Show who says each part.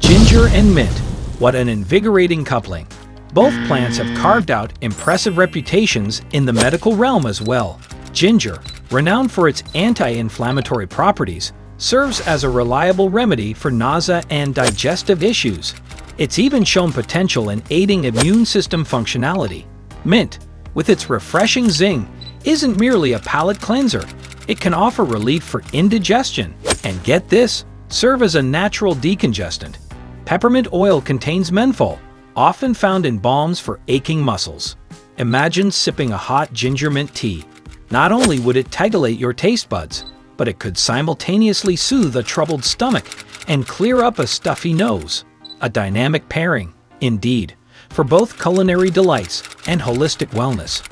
Speaker 1: Ginger and mint. What an invigorating coupling. Both plants have carved out impressive reputations in the medical realm as well. Ginger, renowned for its anti-inflammatory properties, serves as a reliable remedy for nausea and digestive issues. It's even shown potential in aiding immune system functionality. Mint, with its refreshing zing, isn't merely a palate cleanser. It can offer relief for indigestion, and get this, serve as a natural decongestant. Peppermint oil contains menthol, often found in balms for aching muscles. Imagine sipping a hot ginger mint tea. Not only would it titillate your taste buds, but it could simultaneously soothe a troubled stomach and clear up a stuffy nose. A dynamic pairing, indeed, for both culinary delights and holistic wellness.